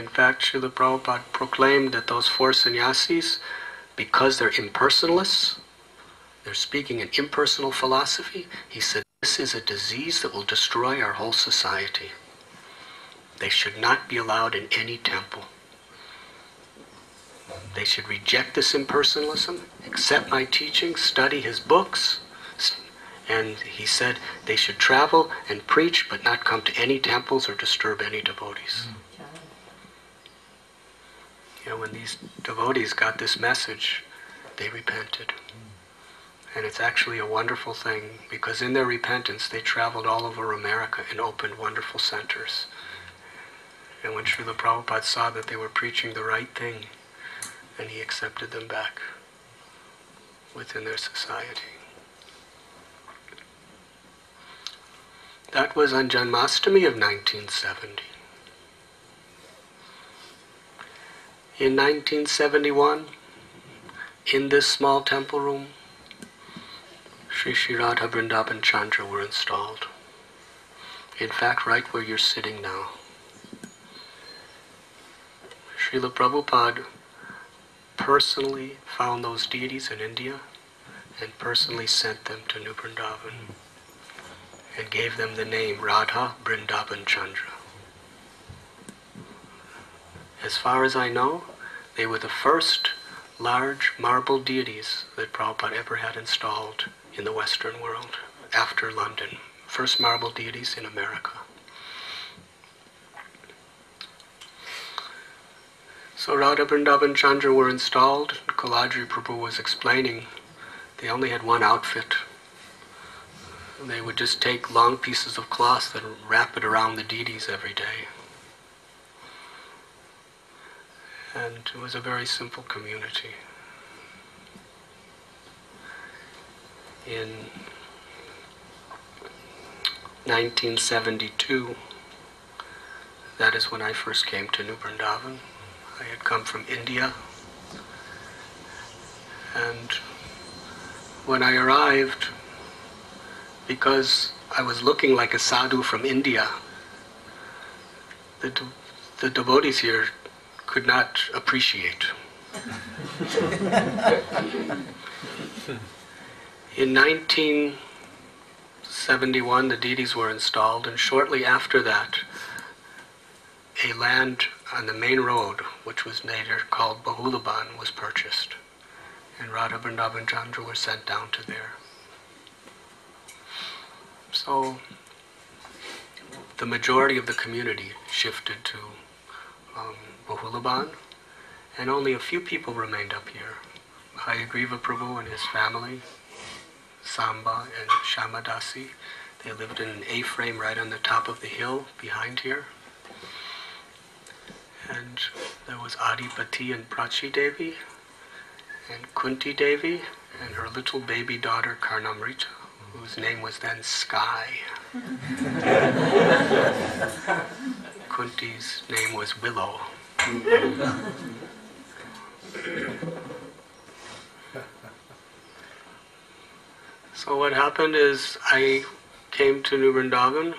In fact, Srila Prabhupada proclaimed that those four sannyasis, because they're impersonalists, they're speaking an impersonal philosophy, he said, this is a disease that will destroy our whole society. They should not be allowed in any temple. They should reject this impersonalism, accept my teaching, study his books, and he said they should travel and preach but not come to any temples or disturb any devotees. You know, when these devotees got this message, they repented. And it's actually a wonderful thing, because in their repentance they traveled all over America and opened wonderful centers. And when Srila Prabhupada saw that they were preaching the right thing, then he accepted them back within their society. That was on Janmashtami of 1970. In 1971, in this small temple room, Sri Sri Radha Vrindavan Chandra were installed. In fact, right where you're sitting now. Srila Prabhupada personally found those deities in India and personally sent them to New Vrindavan and gave them the name Radha Vrindavan Chandra. As far as I know, they were the first large marble deities that Prabhupada ever had installed in the Western world, after London. First marble deities in America. So Radha Vrindavan Chandra were installed. Koladri Prabhu was explaining they only had one outfit. They would just take long pieces of cloth and wrap it around the deities every day. And it was a very simple community. In 1972, that is when I first came to New Vrindavan. I had come from India, and when I arrived, because I was looking like a sadhu from India, the devotees here could not appreciate. In 1971, the deities were installed, and shortly after that, a land on the main road, which was later called Bahulaban, was purchased, and Radha Vrindavan Chandra were sent down to there. So the majority of the community shifted to Bahulaban, and only a few people remained up here. Hayagriva Prabhu and his family, Samba and Shamadasi, they lived in an A-frame right on the top of the hill behind here. And there was Adipati and Prachi Devi, and Kunti Devi, and her little baby daughter Karnamrita, whose name was then Sky. Kunti's name was Willow. So what happened is I came to New Vrindavan,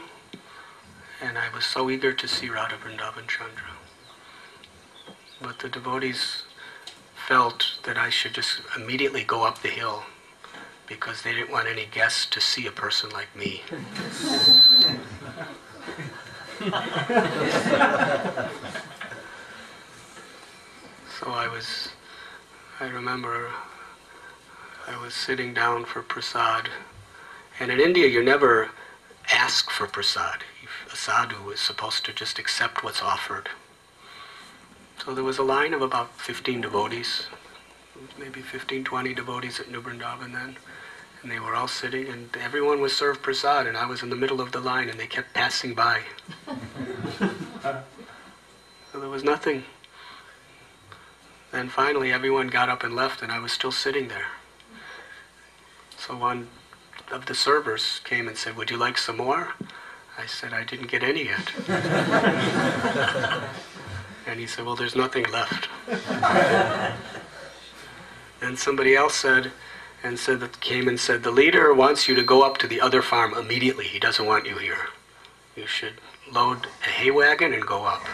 and I was so eager to see Radha Vrindavan Chandra. But the devotees felt that I should just immediately go up the hill, because they didn't want any guests to see a person like me. So I remember I was sitting down for prasad, and in India you never ask for prasad. A sadhu is supposed to just accept what's offered. So there was a line of about 15 devotees, maybe 15, 20 devotees at New Vrindavan then, and they were all sitting, and everyone was served prasad, and I was in the middle of the line, and they kept passing by. So there was nothing. Then finally everyone got up and left, and I was still sitting there. So one of the servers came and said, "Would you like some more?" I said, "I didn't get any yet." And he said, "Well, there's nothing left." Then somebody else came and said, "The leader wants you to go up to the other farm immediately. He doesn't want you here. You should load a hay wagon and go up."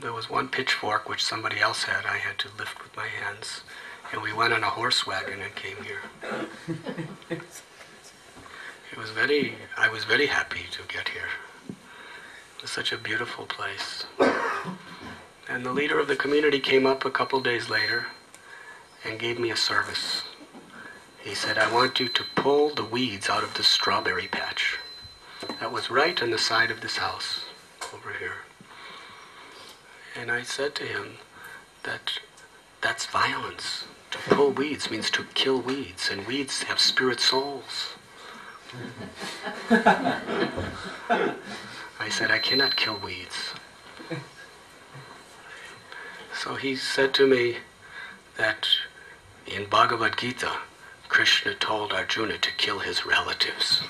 There was one pitchfork which somebody else had, I had to lift with my hands. And we went on a horse wagon and came here. I was very happy to get here. It was such a beautiful place. And the leader of the community came up a couple days later and gave me a service. He said, I want you to pull the weeds out of the strawberry patch. That was right on the side of this house, over here. And I said to him that that's violence. To pull weeds means to kill weeds, and weeds have spirit souls. I said, I cannot kill weeds. So he said to me that in Bhagavad Gita, Krishna told Arjuna to kill his relatives.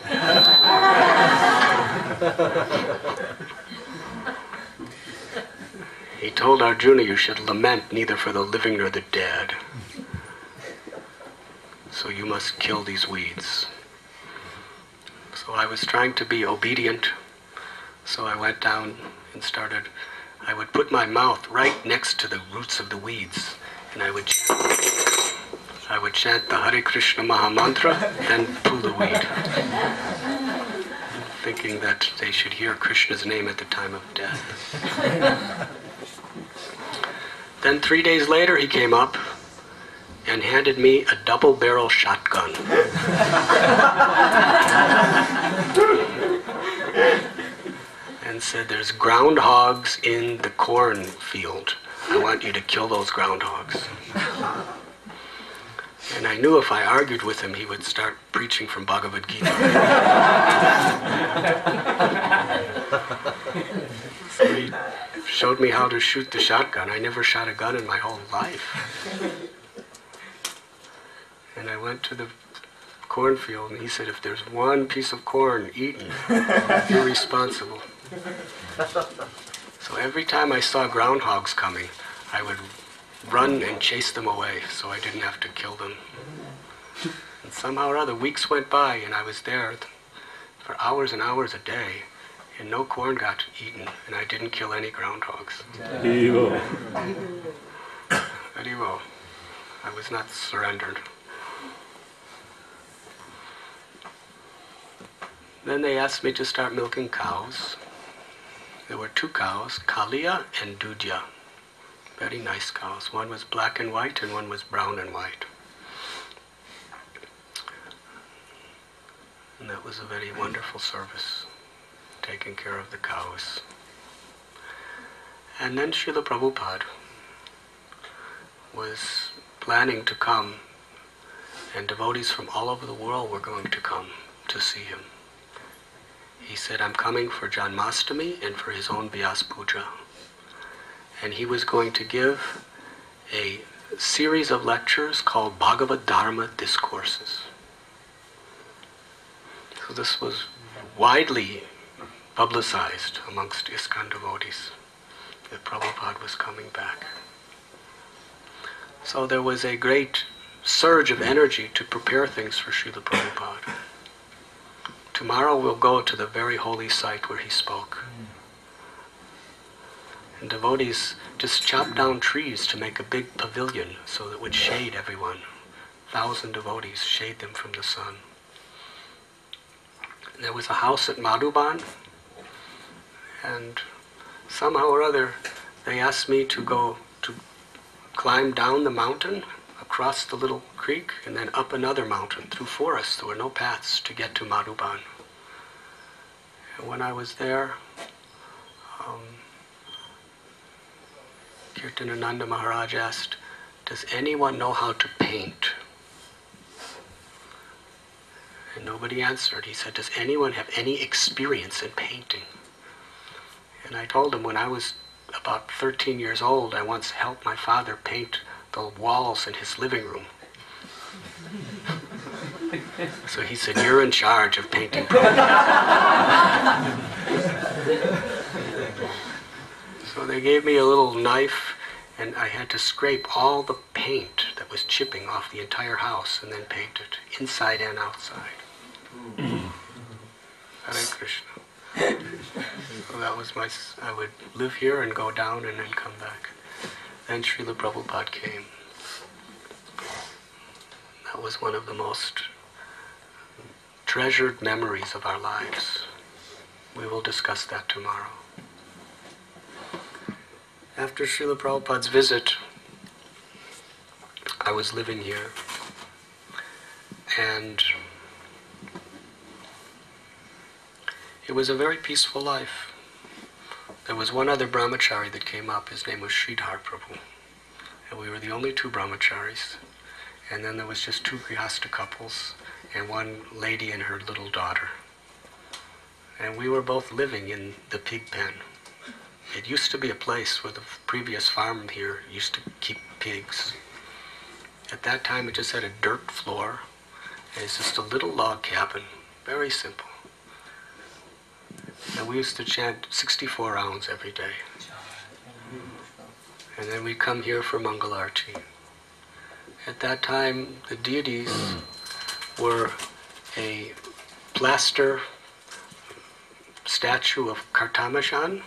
He told Arjuna, you should lament neither for the living nor the dead. So you must kill these weeds. So I was trying to be obedient. So I went down and I would put my mouth right next to the roots of the weeds, and I would chant the Hare Krishna Maha Mantra and pull the weed, thinking that they should hear Krishna's name at the time of death. Then 3 days later he came up and handed me a double-barrel shotgun. And said, there's groundhogs in the cornfield. I want you to kill those groundhogs. And I knew if I argued with him, he would start preaching from Bhagavad Gita. So he showed me how to shoot the shotgun. I never shot a gun in my whole life. And I went to the cornfield, and he said, if there's one piece of corn eaten, you're responsible. So every time I saw groundhogs coming, I would run and chase them away so I didn't have to kill them. And somehow or other, weeks went by, and I was there for hours and hours a day, and no corn got eaten, and I didn't kill any groundhogs. Haribo. Haribo. I was not surrendered. Then they asked me to start milking cows. There were 2 cows, Kalia and Dudya. Very nice cows. One was black and white and one was brown and white. And that was a very wonderful service, taking care of the cows. And then Srila Prabhupada was planning to come, and devotees from all over the world were going to come to see him. He said, I'm coming for Janmashtami and for his own Vyas Puja. And he was going to give a series of lectures called Bhagavad Dharma Discourses. So this was widely publicized amongst ISKCON devotees that Prabhupada was coming back. So there was a great surge of energy to prepare things for Srila Prabhupada. Tomorrow we'll go to the very holy site where he spoke. And devotees just chopped down trees to make a big pavilion so that it would shade everyone. 1,000 devotees shade them from the sun. And there was a house at Madhuban, and somehow or other they asked me to go to climb down the mountain, across the little creek, and then up another mountain through forests. There were no paths to get to Madhuban. And when I was there, Kirtanananda Maharaj asked, does anyone know how to paint? And nobody answered. He said, does anyone have any experience in painting? And I told him when I was about 13 years old, I once helped my father paint the walls in his living room. So he said, you're in charge of painting. So they gave me a little knife, and I had to scrape all the paint that was chipping off the entire house and then paint it, inside and outside. Hare Krishna. So that was I would live here and go down and then come back. Then Srila Prabhupada came. That was one of the most treasured memories of our lives. We will discuss that tomorrow. After Srila Prabhupada's visit, I was living here, and it was a very peaceful life. There was one other brahmachari that came up. His name was Sridhar Prabhu. And we were the only two brahmacharis. And then there was just two grihastha couples and one lady and her little daughter. And we were both living in the pig pen. It used to be a place where the previous farm here used to keep pigs. At that time it just had a dirt floor. And it's just a little log cabin. Very simple. And we used to chant 64 rounds every day. And then we come here for Mangalarti. At that time, the deities were a plaster statue of Kartamashan,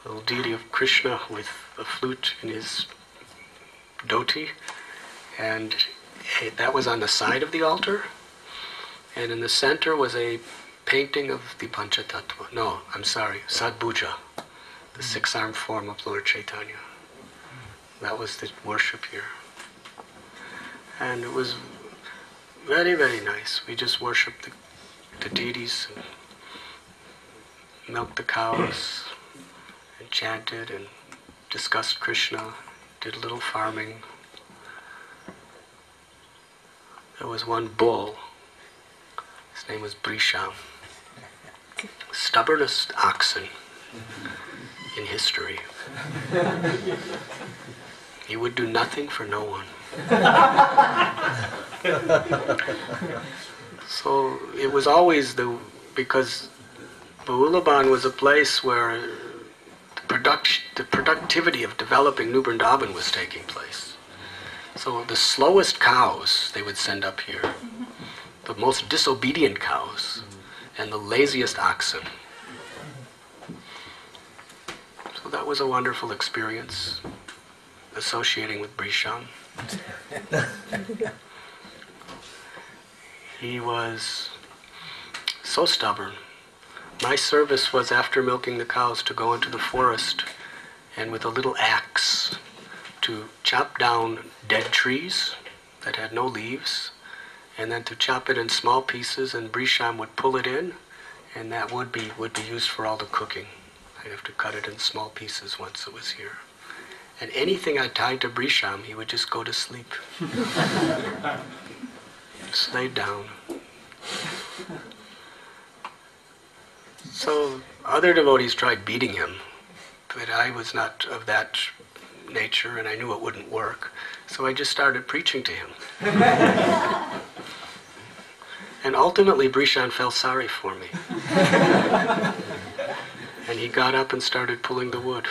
a little deity of Krishna with a flute in his dhoti, and that was on the side of the altar. And in the center was a painting of the Panchatattva. No, I'm sorry, Sadbhuja, the six-armed form of Lord Chaitanya. That was the worship here. And it was very, very nice. We just worshipped the deities, and milked the cows, and chanted, and discussed Krishna, did a little farming. There was one bull. His name was Brisham. Stubbornest oxen in history. He would do nothing for no one. So it was always because Bahulaban was a place where the productivity of developing New Vrindavan was taking place. So the slowest cows they would send up here, the most disobedient cows, and the laziest oxen. So that was a wonderful experience, associating with Brisham. He was so stubborn. My service was, after milking the cows, to go into the forest and with a little axe to chop down dead trees that had no leaves, and then to chop it in small pieces, and Brisham would pull it in, and that would be used for all the cooking. I'd have to cut it in small pieces once it was here. And anything I tied to Brisham, he would just go to sleep. Just lay down. So other devotees tried beating him, but I was not of that nature, and I knew it wouldn't work. So I just started preaching to him. And ultimately, Brisham felt sorry for me. And he got up and started pulling the wood.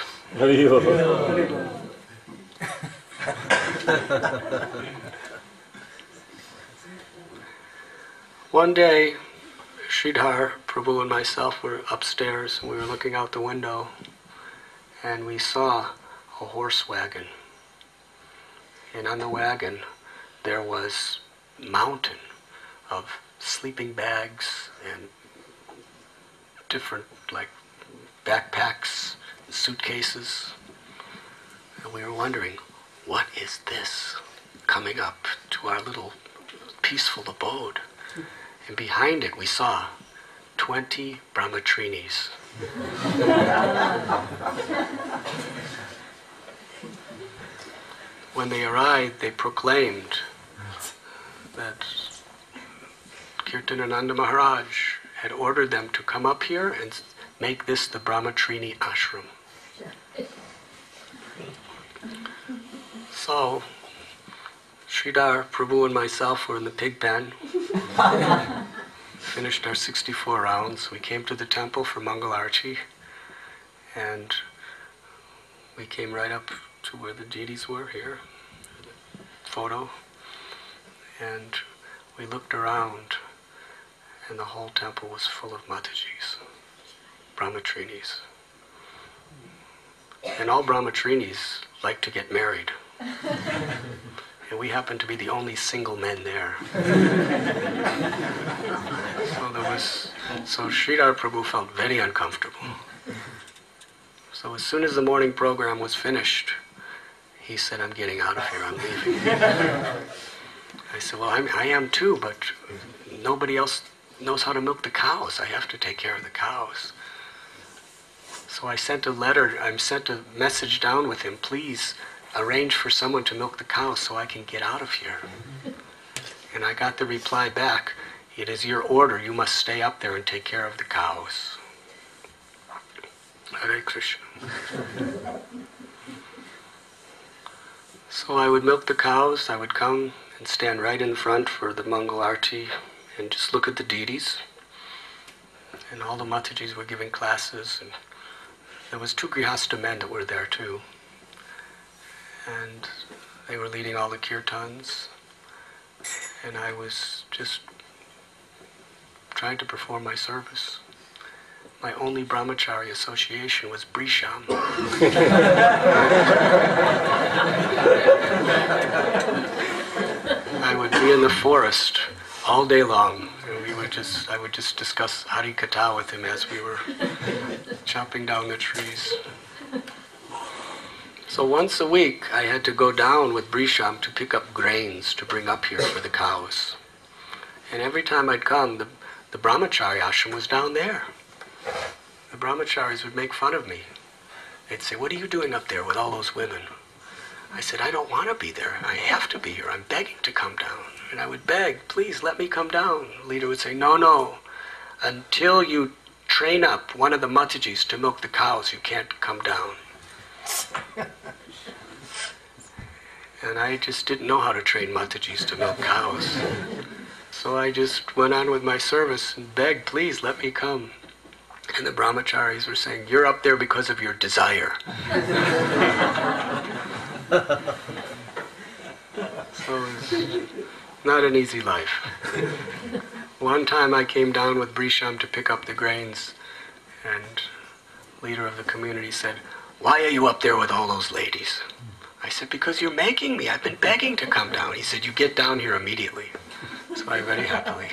One day, Sridhar Prabhu and myself were upstairs, and we were looking out the window, and we saw a horse wagon. And on the wagon, there was a mountain of sleeping bags and different, like, backpacks, suitcases. And we were wondering, what is this coming up to our little peaceful abode? And behind it we saw 20 brahmatrinis. When they arrived, they proclaimed that Kirtanananda Maharaj had ordered them to come up here and make this the Brahmatrini ashram. So, Sridhar Prabhu and myself were in the pig pen, finished our 64 rounds. We came to the temple for Mangalarti, and we came right up to where the deities were here, the photo, and we looked around, and the whole temple was full of Matajis, brahmacharis. And all brahmacharis like to get married. And we happen to be the only single men there. So Sridhar Prabhu felt very uncomfortable. So as soon as the morning program was finished, he said, "I'm getting out of here, I'm leaving." I said, "Well, I am too, but nobody else knows how to milk the cows. I have to take care of the cows." So I sent a message down with him, "Please arrange for someone to milk the cows so I can get out of here." And I got the reply back, "It is your order, you must stay up there and take care of the cows." Hare Krishna. So I would milk the cows, I would come and stand right in front for the Mangal Arti and just look at the deities. And all the Matajis were giving classes, and there was 2 Grihastha men that were there too. And they were leading all the kirtans, and I was just trying to perform my service. My only brahmachari association was Brisham. I would be in the forest all day long, and I would just discuss Hari Katha with him as we were chopping down the trees. So once a week, I had to go down with Brisham to pick up grains to bring up here for the cows. And every time I'd come, the brahmachari ashram was down there. The brahmacharis would make fun of me. They'd say, "What are you doing up there with all those women?" I said, "I don't want to be there. I have to be here. I'm begging to come down." And I would beg, "Please let me come down." The leader would say, "No. Until you train up one of the Matajis to milk the cows, you can't come down." And I just didn't know how to train Matajis to milk cows. So I just went on with my service and begged, "Please let me come." And the brahmacharis were saying, "You're up there because of your desire." So it's not an easy life. One time I came down with Brisham to pick up the grains, and the leader of the community said, "Why are you up there with all those ladies?" I said, "Because you're making me. I've been begging to come down." He said, "You get down here immediately." So I very happily.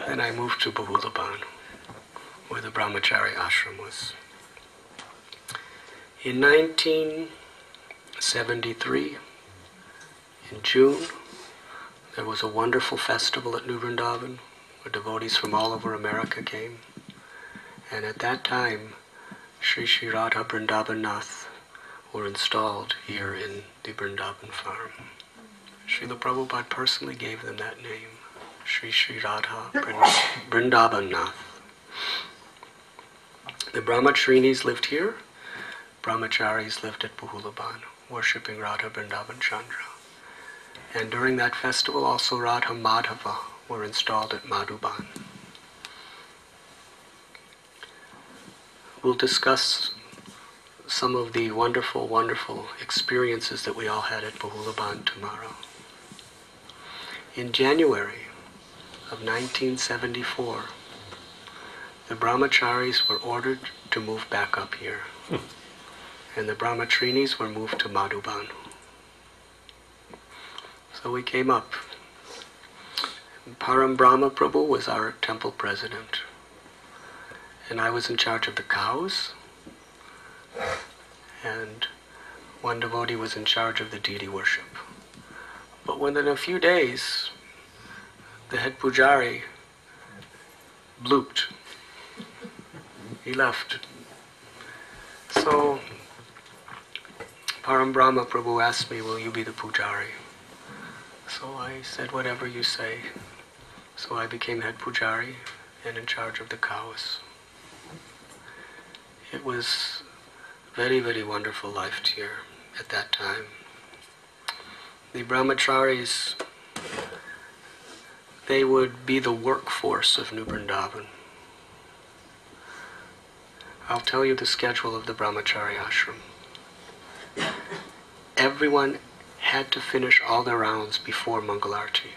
Then I moved to Bahulaban, where the brahmachari ashram was. In 1973, in June, there was a wonderful festival at New Vrindavan, where devotees from all over America came. And at that time, Sri Sri Radha Vrindavan were installed here in the Vrindavan farm. Srila Prabhupada personally gave them that name, Sri Sri Radha Vrindavan. The brahmacharis lived here, brahmacharis lived at Bahulaban, worshipping Radha Vrindavan Chandra. And during that festival also Radha Madhava were installed at Madhuban. We'll discuss some of the wonderful, wonderful experiences that we all had at Bahulaban tomorrow. In January of 1974, the brahmacharis were ordered to move back up here. And the brahmacharis were moved to Madhuban. So we came up. Param Brahma Prabhu was our temple president. And I was in charge of the cows. And one devotee was in charge of the deity worship. But within a few days, the head pujari blooped. He left. So Param Brahma Prabhu asked me, "Will you be the pujari?" So I said, "Whatever you say." So I became head pujari and in charge of the cows. It was very, very wonderful life here at that time. The brahmacharis, they would be the workforce of New Vrindavan. I'll tell you the schedule of the brahmachari ashram. Everyone had to finish all their rounds before Mangalarti.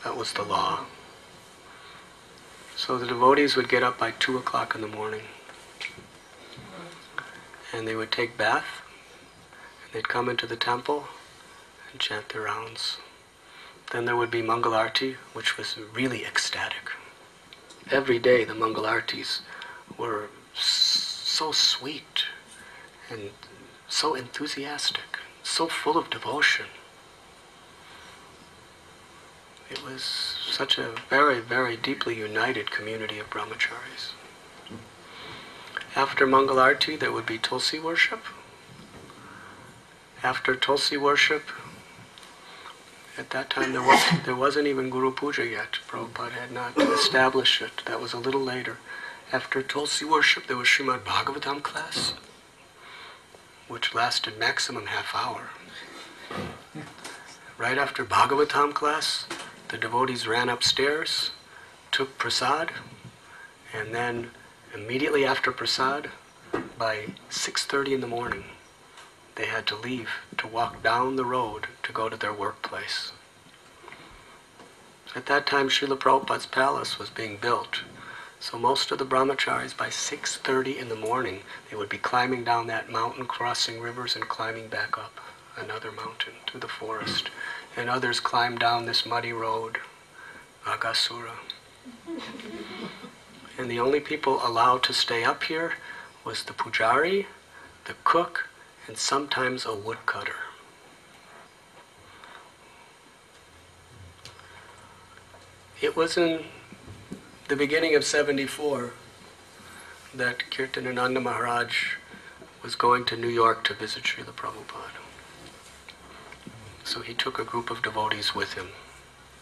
That was the law. So the devotees would get up by 2 o'clock in the morning. And they would take bath. And they'd come into the temple and chant their rounds. Then there would be Mangalarti, which was really ecstatic. Every day the Mangalartis were so sweet and so enthusiastic, so full of devotion. It was such a very, very deeply united community of brahmacharis. After Mangalarti, there would be Tulsi worship. After Tulsi worship, at that time there wasn't even Guru Puja yet. Prabhupada had not established it. That was a little later. After Tulsi worship, there was Srimad Bhagavatam class, which lasted maximum half hour. Right after Bhagavatam class, the devotees ran upstairs, took prasad, and then immediately after prasad, by 6:30 in the morning, they had to leave to walk down the road to go to their workplace. At that time, Srila Prabhupada's palace was being built. So most of the brahmacharis, by 6:30 in the morning, they would be climbing down that mountain, crossing rivers, and climbing back up another mountain through the forest. And others climbed down this muddy road, Agasura. And the only people allowed to stay up here was the pujari, the cook, and sometimes a woodcutter. It was in the beginning of 74 that Kirtanananda Maharaj was going to New York to visit Srila Prabhupada. So he took a group of devotees with him,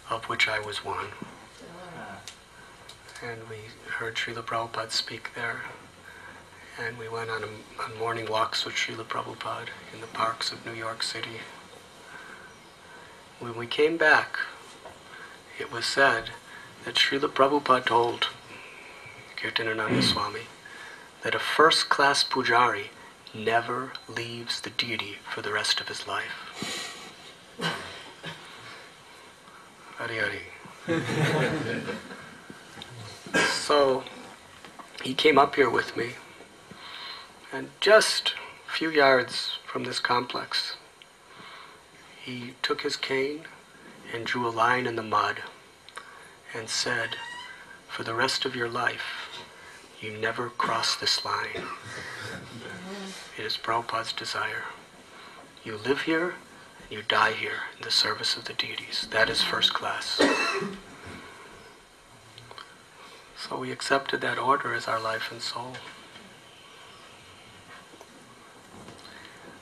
of which I was one. And we heard Srila Prabhupada speak there. And we went on morning walks with Srila Prabhupada in the parks of New York City. When we came back, it was said that Srila Prabhupada told Kirtanananda Swami that a first-class pujari never leaves the deity for the rest of his life. Hari Hari. So he came up here with me, and just a few yards from this complex, he took his cane and drew a line in the mud and said, "For the rest of your life, you never cross this line. It is Prabhupada's desire. You live here, and you die here in the service of the deities. That is first class." So we accepted that order as our life and soul.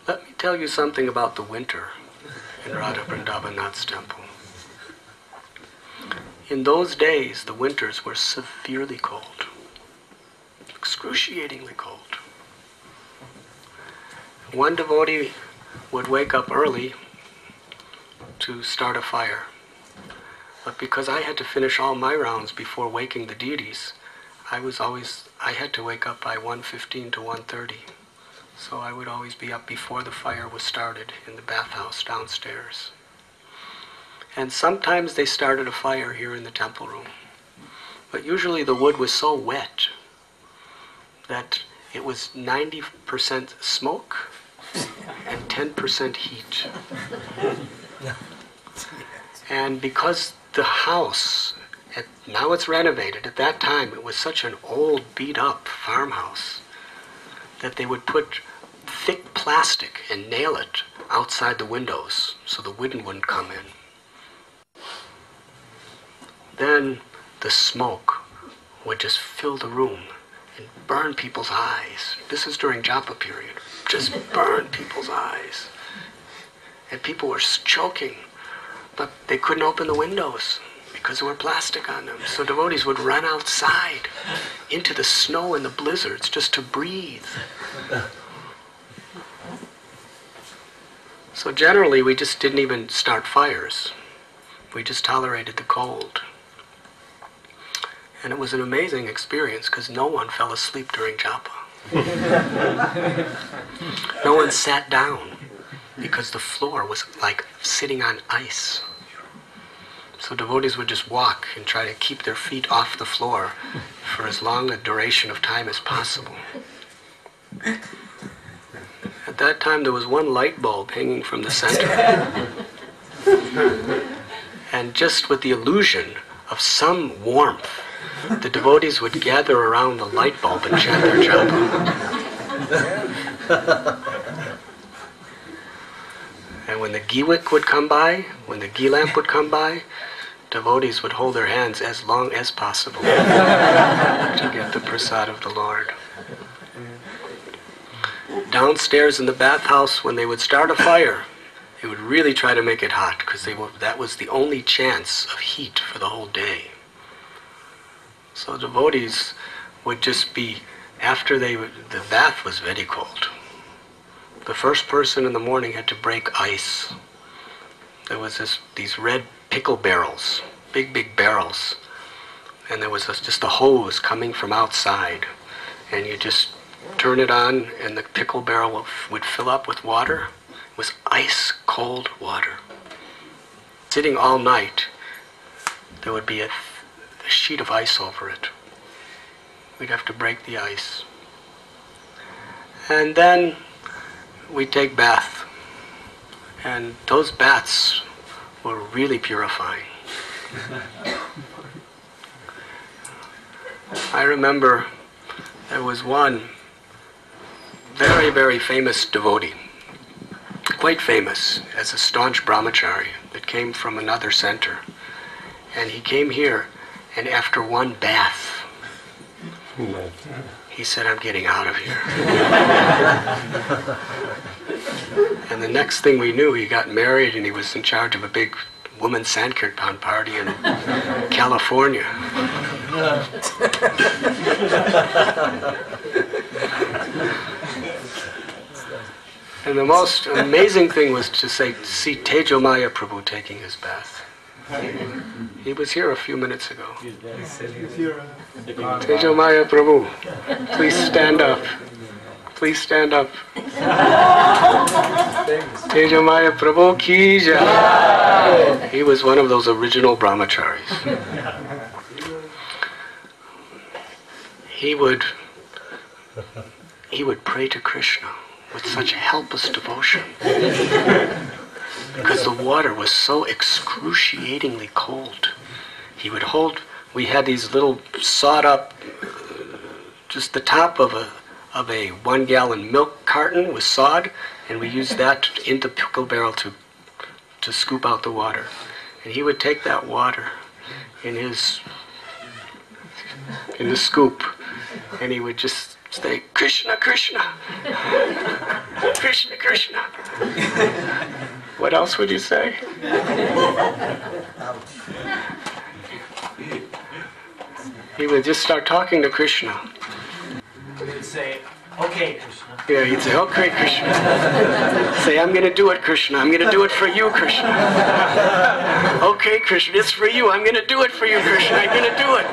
Let me tell you something about the winter in Radha Vrindavanath's temple. In those days, the winters were severely cold, excruciatingly cold. One devotee would wake up early to start a fire. But because I had to finish all my rounds before waking the deities, I had to wake up by 1:15 to 1:30. So I would always be up before the fire was started in the bathhouse downstairs. And sometimes they started a fire here in the temple room. But usually the wood was so wet that it was 90% smoke and 10% heat. And because the house, now it's renovated, at that time it was such an old, beat-up farmhouse that they would put thick plastic and nail it outside the windows so the wind wouldn't come in. Then the smoke would just fill the room and burn people's eyes. This is during japa period. Just burn people's eyes. And people were choking, but they couldn't open the windows because there were plastic on them. So devotees would run outside into the snow and the blizzards just to breathe. So generally we just didn't even start fires. We just tolerated the cold. And it was an amazing experience because no one fell asleep during japa. No one sat down because the floor was like sitting on ice. So devotees would just walk and try to keep their feet off the floor for as long a duration of time as possible. At that time there was one light bulb hanging from the center. And just with the illusion of some warmth, the devotees would gather around the light bulb and chant their japa. And when the ghee wick would come by, when the ghee lamp would come by, devotees would hold their hands as long as possible to get the prasad of the Lord. Downstairs in the bathhouse, when they would start a fire, they would really try to make it hot, because that was the only chance of heat for the whole day. So devotees would just be, after the bath was very cold. The first person in the morning had to break ice. There was these red pickle barrels, big barrels, and there was just a hose coming from outside, and you just turn it on and the pickle barrel would fill up with water. It was ice cold water. Sitting all night, there would be a sheet of ice over it. We'd have to break the ice. And then we'd take bath. And those baths were really purifying. I remember there was one very famous devotee, quite famous as a staunch brahmachari that came from another center. And he came here, and after one bath, he said, "I'm getting out of here." And the next thing we knew, he got married and he was in charge of a big women's Sankirtan party in California. And the most amazing thing was to see Tejomaya Prabhu taking his bath. He was here a few minutes ago. Tejomaya Prabhu, please stand up. Please stand up. Tejomaya Prabhu ki jai. He was one of those original brahmacharis. He would pray to Krishna with such helpless devotion, because the water was so excruciatingly cold. He would we had these little sawed up, just the top of a 1 gallon milk carton was sawed, and we used that in the pickle barrel to scoop out the water. And he would take that water in the scoop, and he would just say, "Krishna, Krishna, Krishna, Krishna." What else would you say? He would just start talking to Krishna. He would say, "Okay, Krishna." Yeah, he'd say, "Okay, Krishna." Say, "I'm going to do it, Krishna. I'm going to do it for you, Krishna." "Okay, Krishna, it's for you. I'm going to do it for you, Krishna. I'm going to do it."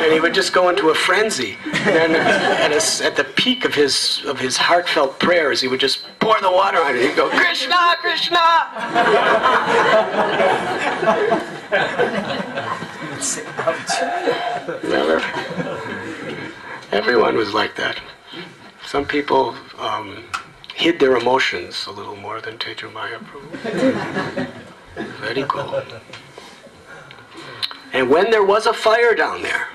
And he would just go into a frenzy. And then at the peak of his heartfelt prayers, he would just pour the water on it. He'd go, "Krishna, Krishna." Never. Everyone was like that. Some people hid their emotions a little more than Tejomaya Prabhu. Very cool. And when there was a fire down there,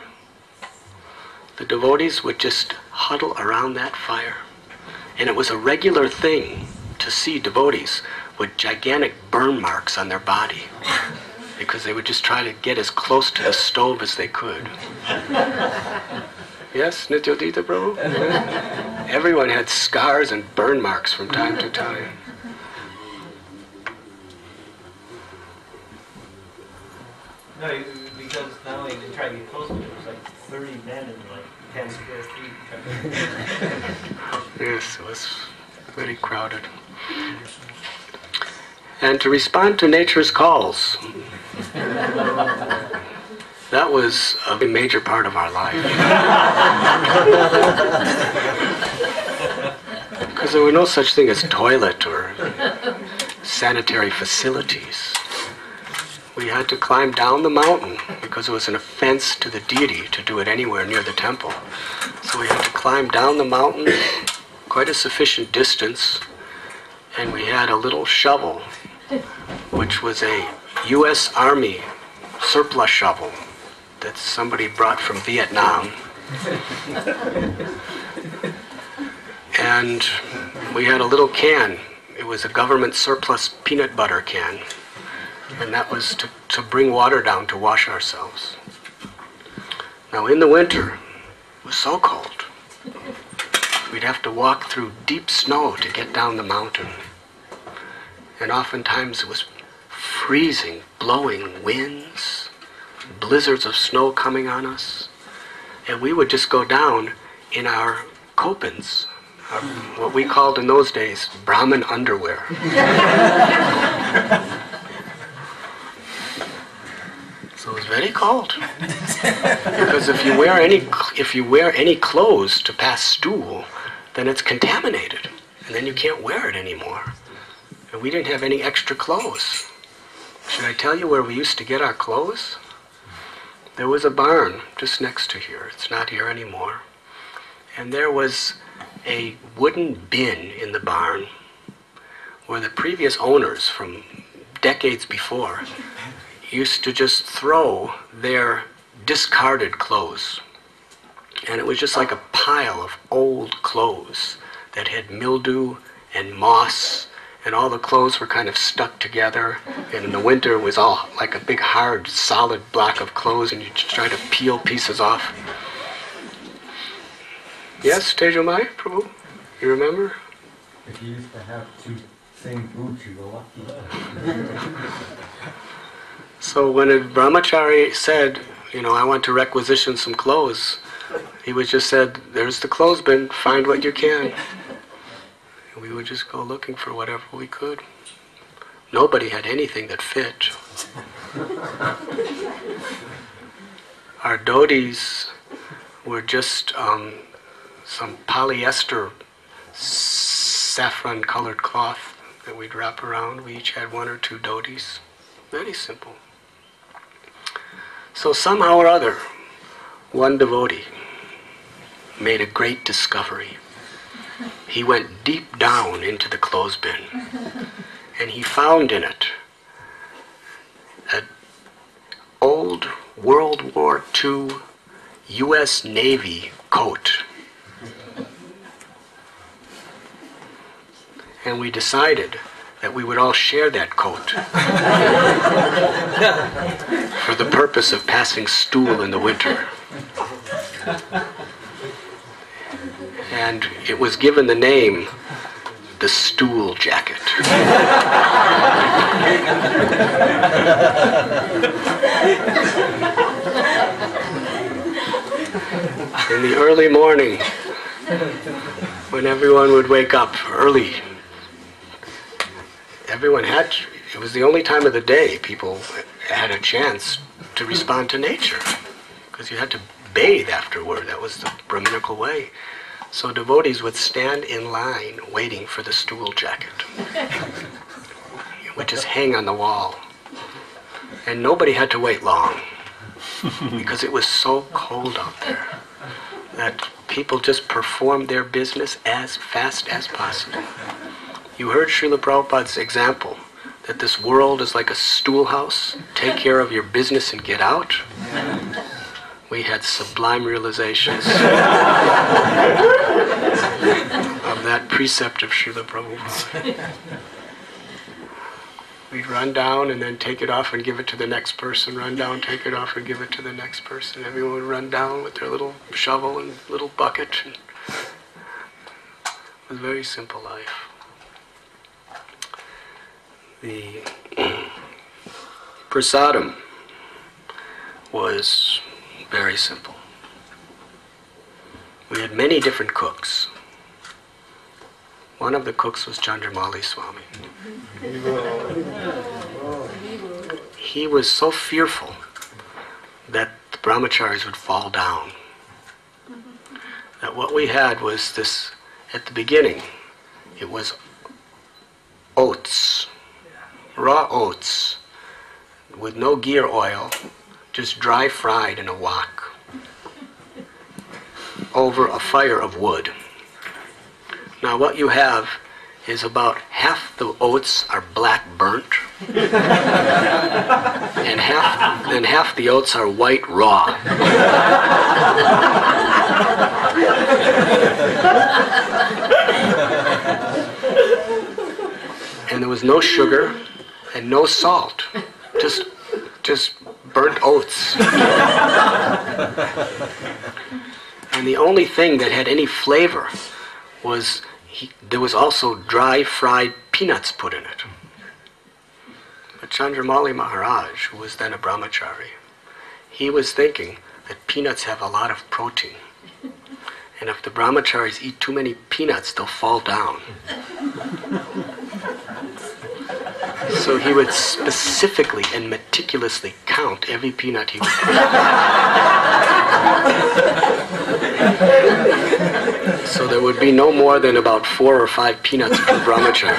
the devotees would just huddle around that fire. And it was a regular thing to see devotees with gigantic burn marks on their body, because they would just try to get as close to the stove as they could. Yes, Nityodita Prabhu? Everyone had scars and burn marks from time to time. No, because not only did they try to get close, but it was like 30 men in like 10 square feet. Yes, it was very crowded. And to respond to nature's calls, that was a major part of our life. Because there were no such thing as toilet or sanitary facilities. we had to climb down the mountain because it was an offense to the deity to do it anywhere near the temple. So we had to climb down the mountain quite a sufficient distance, and we had a little shovel, which was a U.S. Army surplus shovel that somebody brought from Vietnam. And we had a little can. It was a government surplus peanut butter can. And that was to bring water down to wash ourselves. Now in the winter, it was so cold. We'd have to walk through deep snow to get down the mountain. And oftentimes it was freezing, blowing winds, blizzards of snow coming on us. And we would just go down in our kopins, what we called in those days Brahmin underwear. So it was very cold. Because if you wear any clothes to pass stool, then it's contaminated, and then you can't wear it anymore. And we didn't have any extra clothes. Should I tell you where we used to get our clothes? There was a barn just next to here. It's not here anymore. And there was a wooden bin in the barn where the previous owners from decades before used to just throw their discarded clothes. And it was just like a pile of old clothes that had mildew and moss, and all the clothes were kind of stuck together. And in the winter it was all like a big hard solid block of clothes, and you try to peel pieces off. Yes, Tejomai, Prabhu? You remember? If you used to have to sing food, you were lucky. So when a brahmachari said, I want to requisition some clothes, he would just said, there's the clothes bin, find what you can. And we would just go looking for whatever we could. Nobody had anything that fit. Our dhotis were just some polyester saffron colored cloth that we'd wrap around. We each had one or two dhotis. Very simple. So somehow or other, one devotee made a great discovery. He went deep down into the clothes bin, and he found in it an old World War II U.S. Navy coat. And we decided that we would all share that coat for the purpose of passing stool in the winter. And it was given the name the stool jacket. In the early morning, when everyone would wake up early, it was the only time of the day people had a chance to respond to nature, because you had to bathe afterward. That was the Brahminical way. So devotees would stand in line waiting for the stool jacket. It would just hang on the wall. And nobody had to wait long, because it was so cold out there that people just performed their business as fast as possible. You heard Srila Prabhupada's example, that this world is like a stool house. Take care of your business and get out. We had sublime realizations of that precept of Srila Prabhupada. We'd run down and then take it off and give it to the next person. Run down, take it off and give it to the next person. Everyone would run down with their little shovel and little bucket. And it was a very simple life. The prasadam was very simple. We had many different cooks. One of the cooks was Chandramauli Swami. He was so fearful that the brahmacharis would fall down, that what we had was this, at the beginning, it was oats, raw oats with no ghee or oil, just dry fried in a wok over a fire of wood. Now what you have is about half the oats are black burnt and half the oats are white raw. And there was no sugar and no salt, just burnt oats. And the only thing that had any flavor was there was also dry fried peanuts put in it. But Chandramauli Maharaj, who was then a brahmachari, he was thinking that peanuts have a lot of protein. And if the brahmacharis eat too many peanuts, they'll fall down. So he would specifically and meticulously count every peanut he would eat. So there would be no more than about 4 or 5 peanuts per brahmachari.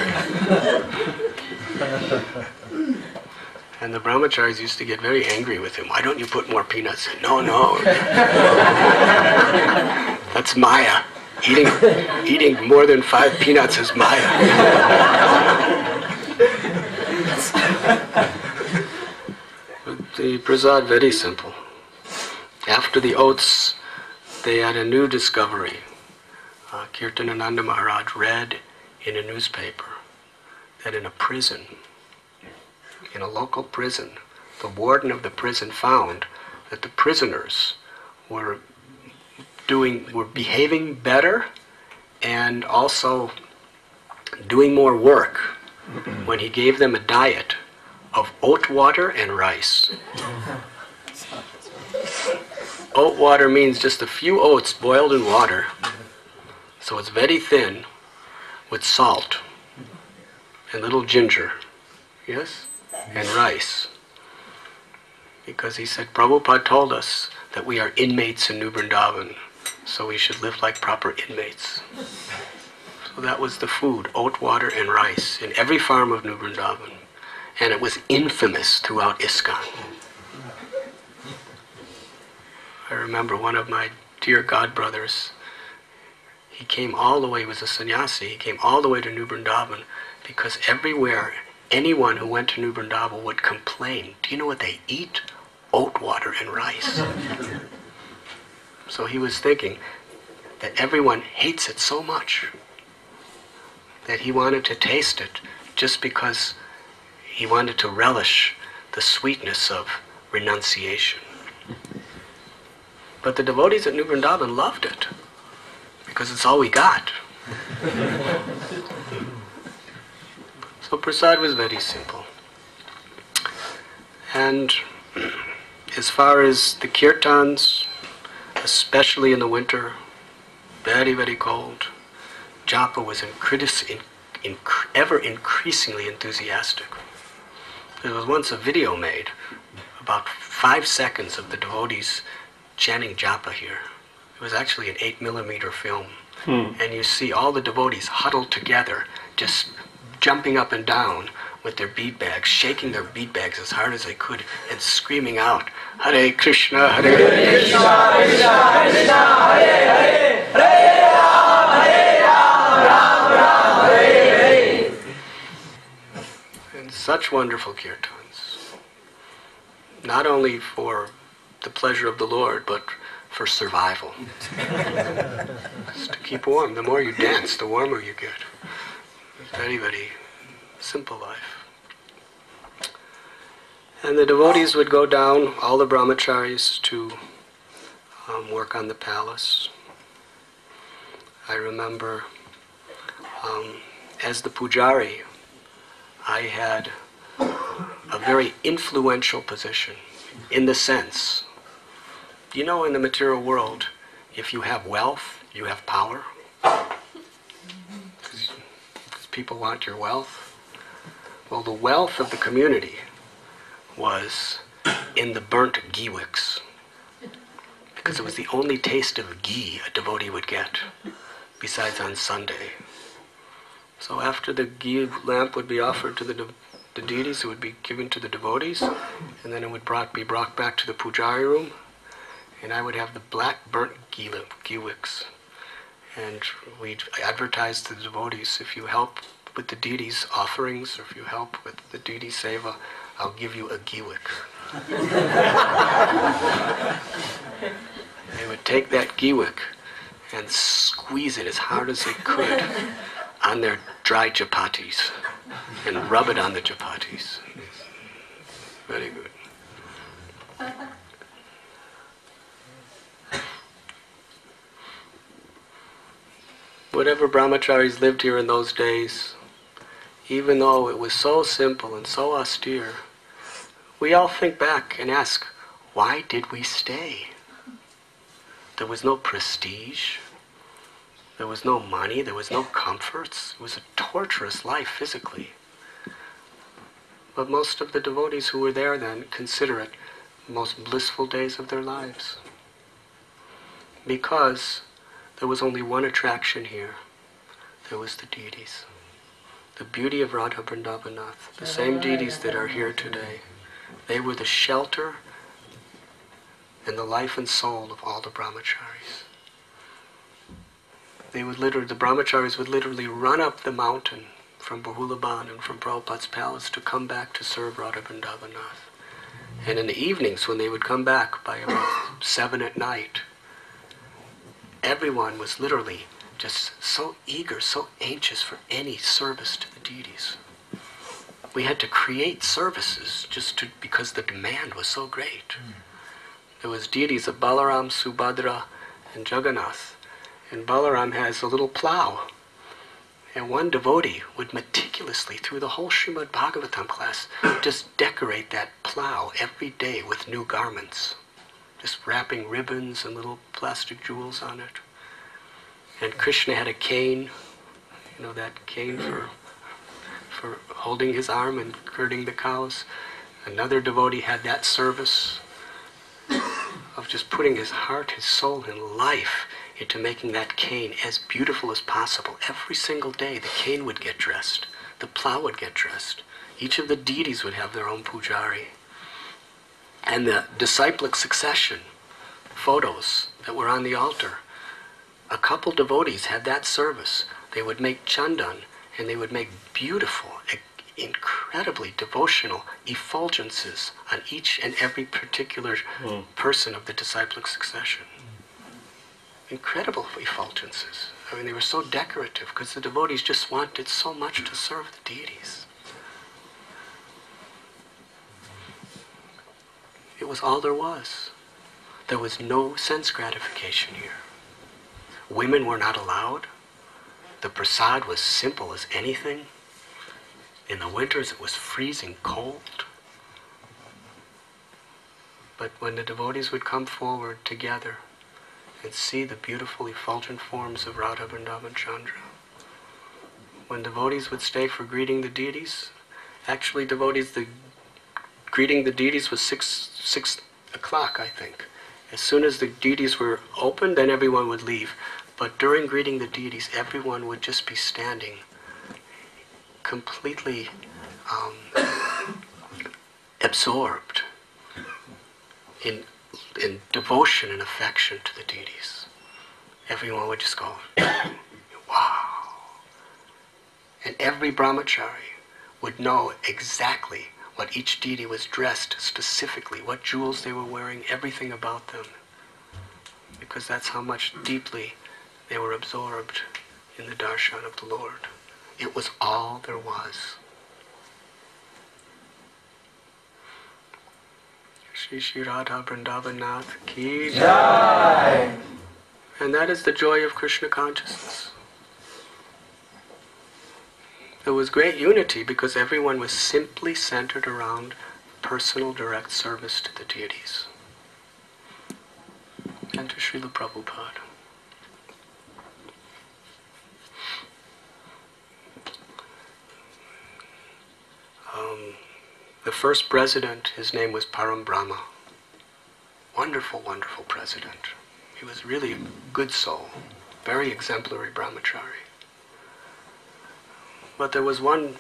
And the brahmacharis used to get very angry with him. Why don't you put more peanuts in? No. That's Maya. Eating more than 5 peanuts is Maya. The prasad, very simple. After the oats, they had a new discovery. Kirtanananda Maharaj read in a newspaper that in a prison, in a local prison, the warden of the prison found that the prisoners were behaving better and also doing more work when he gave them a diet of oat water and rice. Oat water means just a few oats boiled in water, so it's very thin, with salt and little ginger, yes, and rice. Because he said, Prabhupada told us that we are inmates in New Vrindavan, so we should live like proper inmates. So that was the food, oat water and rice, in every farm of New Vrindavan. And it was infamous throughout ISKCON. I remember one of my dear godbrothers, he came all the way, he was a sannyasi, he came all the way to New Vrindavan because everywhere, anyone who went to New Vrindavan would complain. Do you know what they eat? Oat water and rice. So he was thinking that everyone hates it so much that he wanted to taste it just because he wanted to relish the sweetness of renunciation. But the devotees at New Vrindavan loved it because it's all we got. So prasad was very simple. And as far as the kirtans, especially in the winter, very, very cold, japa was ever increasingly enthusiastic. There was once a video made, about 5 seconds of the devotees chanting japa here. It was actually an 8mm film. And you see all the devotees huddled together, just jumping up and down with their bead bags, shaking their bead bags as hard as they could, and screaming out, Hare Krishna, Hare Krishna, Krishna Krishna, Hare Hare, Hare Rama, Hare Rama, Rama Rama, Hare Hare. And such wonderful kirtans. Not only for the pleasure of the Lord, but for survival. Just to keep warm. The more you dance, the warmer you get. Very, very simple life. And the devotees would go down, all the brahmacharis, to work on the palace. I remember as the pujari, I had a very influential position in the sense, you know, in the material world, if you have wealth, you have power. Because people want your wealth. Well, the wealth of the community was in the burnt ghee wicks, because it was the only taste of ghee a devotee would get, besides on Sunday. So after the ghee lamp would be offered to the the deities, it would be given to the devotees, and then it would be brought back to the pujari room, and I would have the black burnt ghee wicks. And we'd advertise to the devotees, if you help with the deities' offerings, or if you help with the deity seva, I'll give you a ghee wick. They would take that ghee wick and squeeze it as hard as they could on their dry chapatis and rub it on the chapatis. Very good. Whatever brahmacharis lived here in those days, even though it was so simple and so austere, we all think back and ask, why did we stay? There was no prestige, there was no money, there was no comforts. It was a torturous life physically. But most of the devotees who were there then consider it the most blissful days of their lives. Because there was only one attraction here. There was the deities. The beauty of Radha Vrindavanath, the same deities that are here today. They were the shelter and the life and soul of all the brahmacharis. The brahmacharis would literally run up the mountain from Bahulaban and from Prabhupada's palace to come back to serve Radha Vrindavanath. And in the evenings, when they would come back by about 7 at night, everyone was literally just so eager, so anxious for any service to the deities. We had to create services because the demand was so great. There was deities of Balaram, Subhadra, and Jagannath. And Balaram has a little plow. And one devotee would meticulously, through the whole Srimad Bhagavatam class, just decorate that plow every day with new garments. Just wrapping ribbons and little plastic jewels on it. And Krishna had a cane, that cane for holding his arm and herding the cows. Another devotee had that service of just putting his heart, his soul, and life into making that cane as beautiful as possible. Every single day the cane would get dressed, the plow would get dressed. Each of the deities would have their own pujari. And the disciplic succession photos that were on the altar, a couple devotees had that service. They would make chandan, and they would make beautiful, incredibly devotional effulgences on each and every particular person of the disciplic succession. Incredible effulgences. I mean, they were so decorative because the devotees just wanted so much to serve the deities. It was all there was. There was no sense gratification here. Women were not allowed. The prasad was simple as anything. In the winters it was freezing cold. But when the devotees would come forward together and see the beautiful effulgent forms of Radha Vrindavan Chandra, when devotees would stay for greeting the deities, actually greeting the deities was 6 o'clock, I think. As soon as the deities were open, then everyone would leave. But during greeting the deities, everyone would just be standing completely absorbed in devotion and affection to the deities. Everyone would just go, wow. And every brahmachari would know exactly what each deity was dressed specifically, what jewels they were wearing, everything about them. Because that's how much deeply they were absorbed in the darshan of the Lord. It was all there was. Shri Shri Radha Vrindavanath Ki Jai. And that is the joy of Krishna consciousness. There was great unity because everyone was simply centered around personal direct service to the deities. And to Srila Prabhupada. The first president, his name was Param Brahma. Wonderful, wonderful president. He was really a good soul, very exemplary brahmachari. But there was one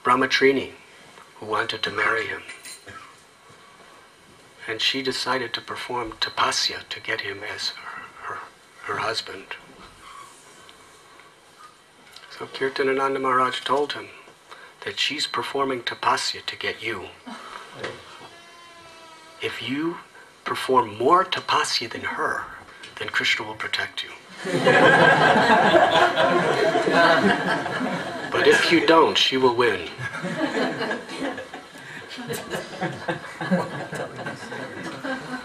brahmatrini who wanted to marry him. And she decided to perform tapasya to get him as her husband. So Kirtanananda Maharaj told him that she's performing tapasya to get you. If you perform more tapasya than her, then Krishna will protect you. But if you don't, she will win.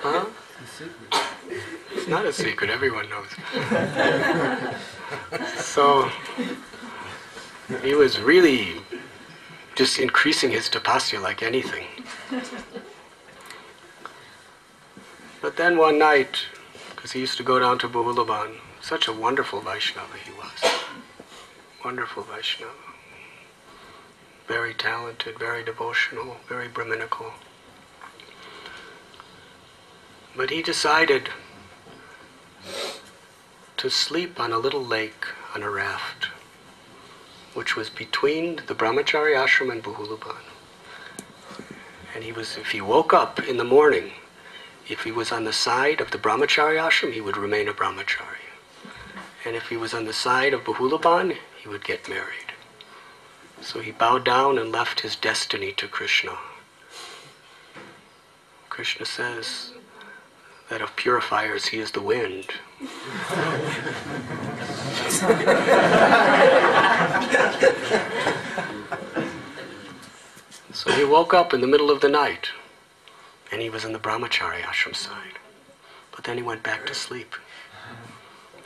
Huh? It's not a secret, everyone knows. So he was really just increasing his tapasya like anything. But then one night, because he used to go down to Bahulaban, such a wonderful Vaishnava he was. Wonderful Vaishnava. Very talented, very devotional, very Brahminical. But he decided to sleep on a little lake on a raft, which was between the Brahmachari ashram and Bahulaban. And if he woke up in the morning, if he was on the side of the Brahmachari ashram, he would remain a Brahmachari. And if he was on the side of Bahulaban, he would get married. So he bowed down and left his destiny to Krishna. Krishna says that of purifiers he is the wind. So he woke up in the middle of the night, and he was in the Brahmachari ashram side. But then he went back to sleep.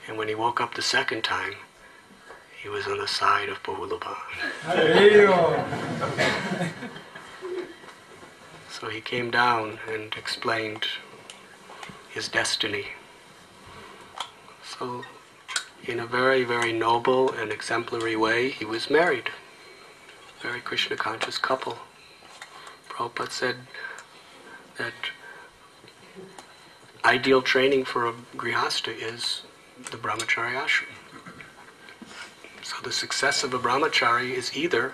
And when he woke up the second time, he was on the side of Bahulaban. So he came down and explained his destiny. So in a very, very noble and exemplary way, he was married. Very Krishna conscious couple. Prabhupada said that ideal training for a grihastha is the brahmachari ashram. So the success of a brahmachari is either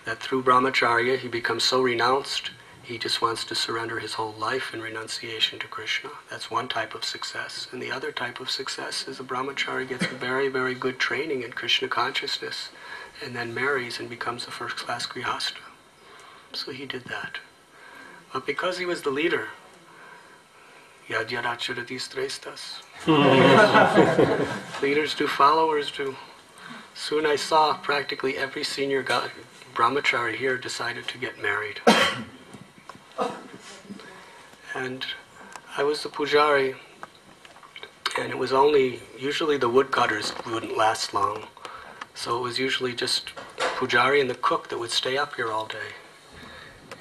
that through brahmacharya he becomes so renounced he just wants to surrender his whole life in renunciation to Krishna. That's one type of success. And the other type of success is a brahmachari gets a very, very good training in Krishna consciousness and then marries and becomes a first-class grihastha. So he did that. But because he was the leader, yad yad acharati srestas. Leaders do, followers do. Soon I saw practically every senior brahmachari here decided to get married. And I was the pujari, and it was usually the woodcutters wouldn't last long. So it was usually just pujari and the cook that would stay up here all day.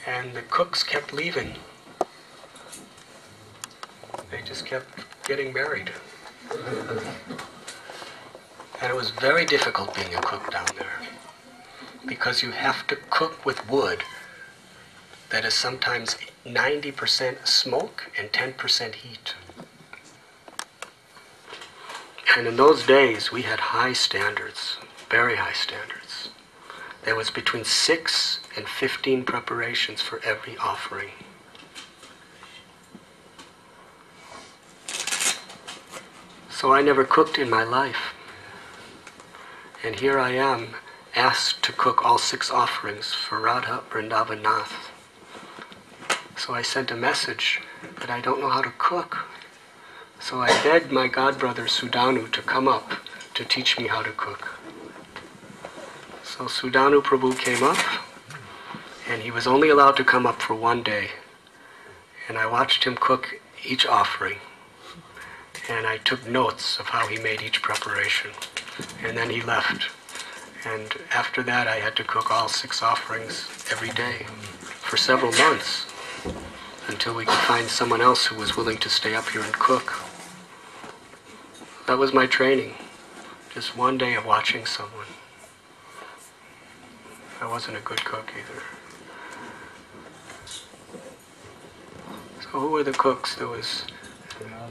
And the cooks kept leaving. They just kept getting married. And it was very difficult being a cook down there, because you have to cook with wood that is sometimes 90% smoke and 10% heat. And in those days, we had high standards, very high standards. There was between 6 and 15 preparations for every offering. So I never cooked in my life. And here I am, asked to cook all 6 offerings for Radha Vrindavan Nath. So I sent a message that I don't know how to cook. So I begged my godbrother Sudanu to come up to teach me how to cook. So Sudanu Prabhu came up, and he was only allowed to come up for one day. And I watched him cook each offering. And I took notes of how he made each preparation. And then he left. And after that, I had to cook all 6 offerings every day for several months until we could find someone else who was willing to stay up here and cook. That was my training. Just one day of watching someone. I wasn't a good cook either. So who were the cooks? There was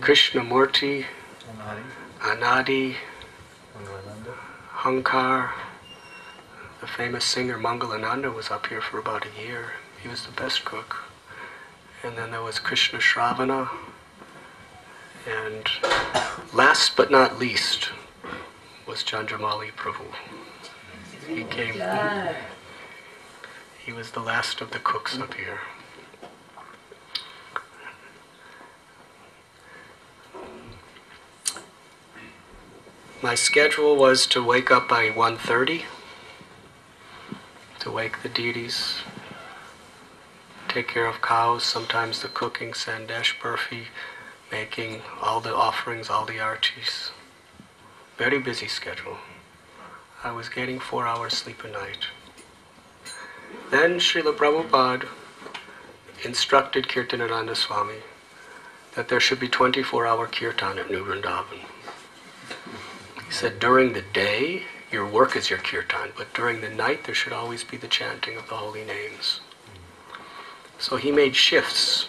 Krishnamurti, Anadi, Hankar, The famous singer Mangalananda was up here for about a year. He was the best cook. And then there was Krishna Shravana. And last but not least was Chandramauli Prabhu. He came. He was the last of the cooks up here. My schedule was to wake up by 1:30, to wake the deities, take care of cows, sometimes the cooking, sandesh, burfi, making all the offerings, all the artis. Very busy schedule. I was getting 4 hours sleep a night. Then Srila Prabhupada instructed Kirtanananda Swami that there should be 24-hour kirtan at New Vrindavan. He said during the day, your work is your kirtan, but during the night there should always be the chanting of the holy names. So he made shifts,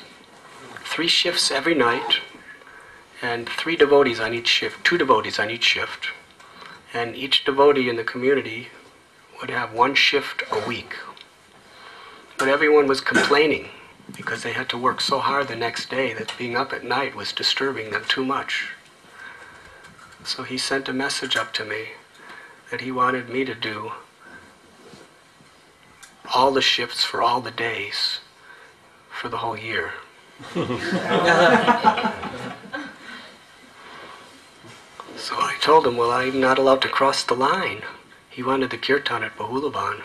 3 shifts every night, and 3 devotees on each shift, 2 devotees on each shift. And each devotee in the community would have 1 shift a week. But everyone was complaining because they had to work so hard the next day that being up at night was disturbing them too much. So he sent a message up to me that he wanted me to do all the shifts for all the days for the whole year. So I told him, well, I'm not allowed to cross the line. He wanted the kirtan at Bahulavan.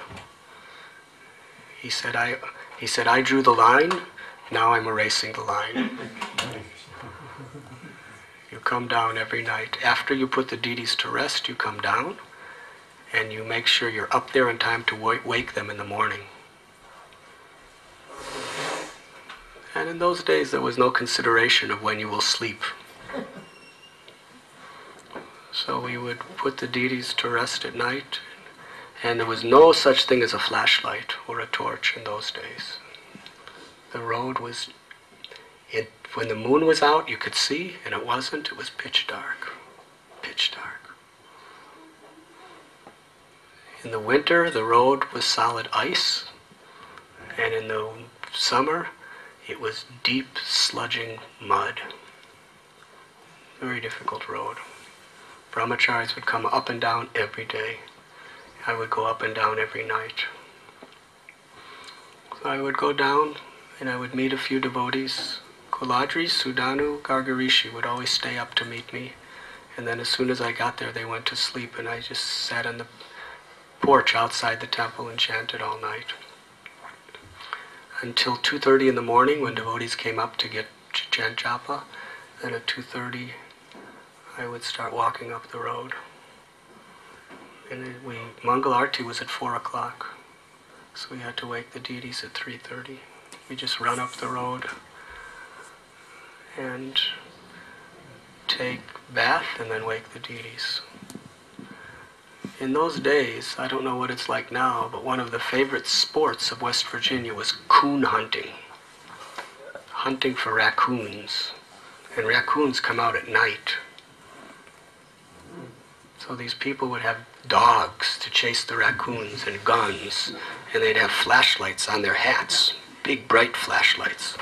He said, I drew the line, now I'm erasing the line. You come down every night. After you put the deities to rest, you come down, and you make sure you're up there in time to wake them in the morning. And in those days, there was no consideration of when you will sleep. So we would put the deities to rest at night, and there was no such thing as a flashlight or a torch in those days. The road was, when the moon was out, you could see, and it wasn't, it was pitch dark. Pitch dark. In the winter, the road was solid ice, and in the summer, it was deep, sludging mud. Very difficult road. Brahmacharis would come up and down every day. I would go up and down every night. So I would go down, and I would meet a few devotees. Kuladri, Sudanu, Gargarishi would always stay up to meet me. And then as soon as I got there, they went to sleep, and I just sat on the porch outside the temple and chanted all night. Until 2:30 in the morning, when devotees came up to chant japa. Then at 2:30, I would start walking up the road. And Mangal Arti was at 4 o'clock. So we had to wake the deities at 3:30. We just run up the road and take bath and then wake the deities. In those days, I don't know what it's like now, but one of the favorite sports of West Virginia was coon hunting. Hunting for raccoons. And raccoons come out at night. So these people would have dogs to chase the raccoons and guns, and they'd have flashlights on their hats, big bright flashlights.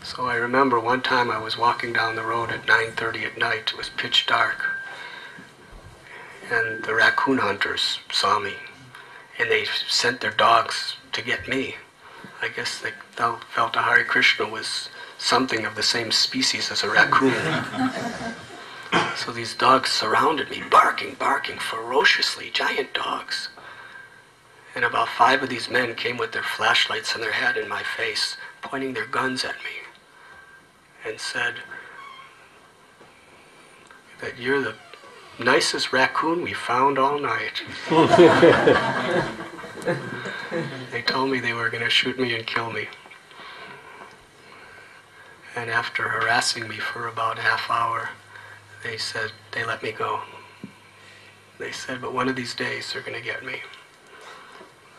So I remember one time I was walking down the road at 9:30 at night. It was pitch dark. And the raccoon hunters saw me, and they sent their dogs to get me. I guess they felt a Hare Krishna was something of the same species as a raccoon. So these dogs surrounded me, barking ferociously, giant dogs. And about 5 of these men came with their flashlights on their head in my face, pointing their guns at me, and said that you're the nicest raccoon we found all night. They told me they were going to shoot me and kill me. And after harassing me for about a half hour, they said, they let me go. They said, but one of these days they're going to get me.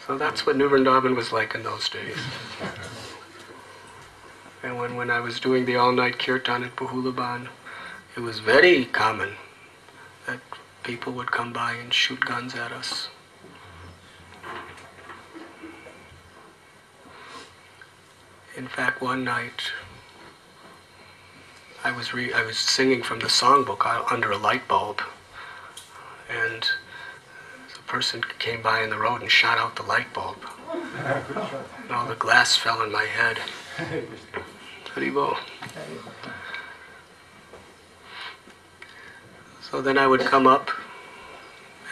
So that's what New Vrindavan was like in those days. And when I was doing the all-night kirtan at Bahulaban, it was very common that people would come by and shoot guns at us. In fact, one night, I was singing from the songbook under a light bulb, and a person came by in the road and shot out the light bulb. And all the glass fell in my head. Haribo. So then I would come up,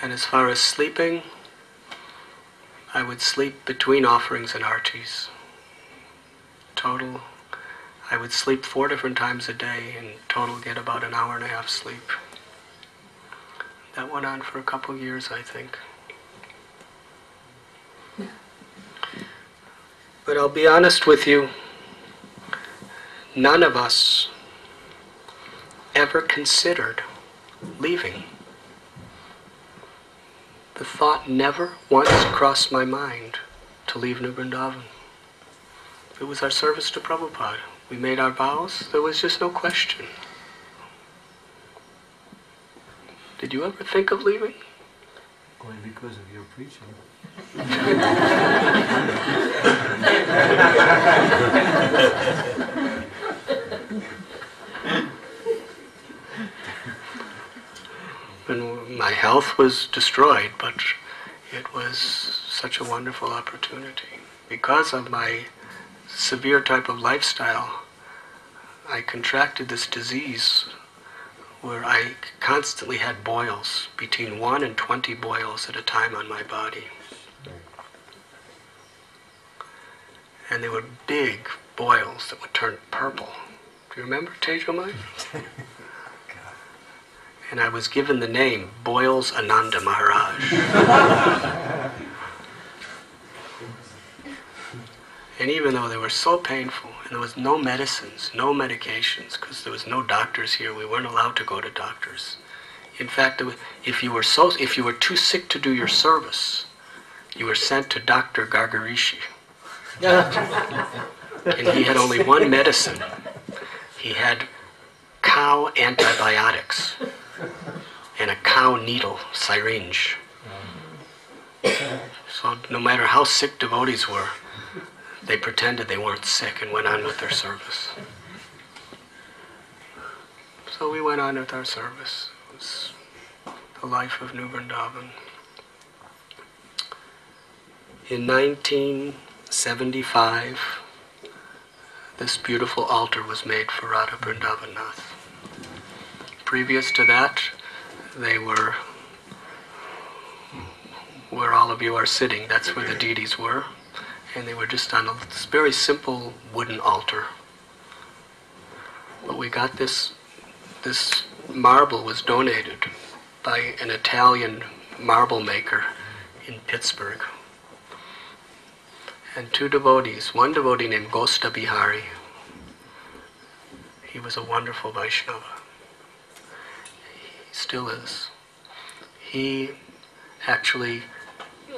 and as far as sleeping, I would sleep between offerings and artis. Total, I would sleep 4 different times a day, and total get about an hour and a half sleep. That went on for a couple of years, I think. But I'll be honest with you, none of us ever considered leaving. The thought never once crossed my mind to leave New Vrindavan. It was our service to Prabhupada. We made our vows. There was just no question. Did you ever think of leaving? Only because of your preaching. And my health was destroyed, but it was such a wonderful opportunity. Because of my severe type of lifestyle, I contracted this disease where I constantly had boils, between 1 and 20 boils at a time on my body. And they were big boils that would turn purple. Do you remember Tejomai? And I was given the name Boils Ananda Maharaj. And even though they were so painful, and there was no medicines, no medications, because there was no doctors here, we weren't allowed to go to doctors. In fact, if you were too sick to do your service, you were sent to Dr. Gargarishi. And he had only one medicine. He had cow antibiotics and a cow needle syringe. So no matter how sick devotees were, they pretended they weren't sick and went on with their service. So we went on with our service. It was the life of New Vrindavan. In 1975, this beautiful altar was made for Radha Vrindavanath. Previous to that, they were where all of you are sitting. That's where the deities were. And they were just on a very simple wooden altar. But we got this marble was donated by an Italian marble maker in Pittsburgh. And 2 devotees, one devotee named Gosta Bihari. He was a wonderful Vaishnava. He still is. He actually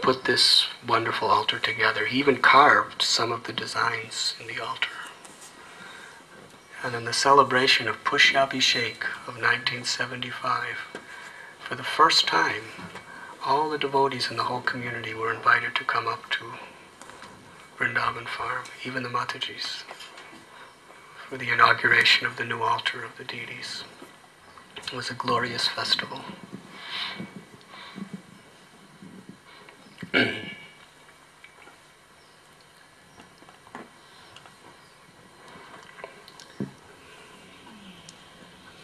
put this wonderful altar together. He even carved some of the designs in the altar. And in the celebration of Pushyabhishek of 1975, for the first time, all the devotees in the whole community were invited to come up to Vrindavan farm, even the Matajis, for the inauguration of the new altar of the deities. It was a glorious festival.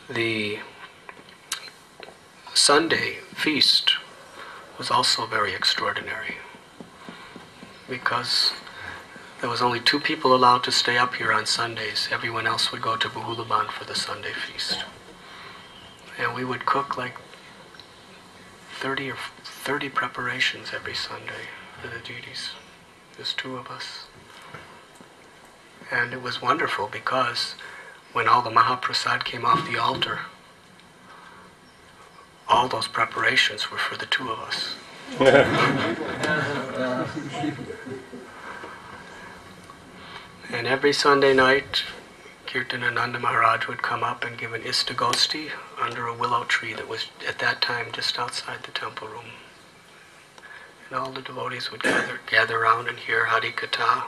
The Sunday feast was also very extraordinary because there was only 2 people allowed to stay up here on Sundays. Everyone else would go to Bahulaban for the Sunday feast. And we would cook like 30 preparations every Sunday for the deities. There's 2 of us. And it was wonderful because when all the Mahaprasad came off the altar, all those preparations were for the 2 of us. And every Sunday night, Kirtanananda Maharaj would come up and give an istagosti under a willow tree that was at that time just outside the temple room. And all the devotees would gather around and hear Hari Katha.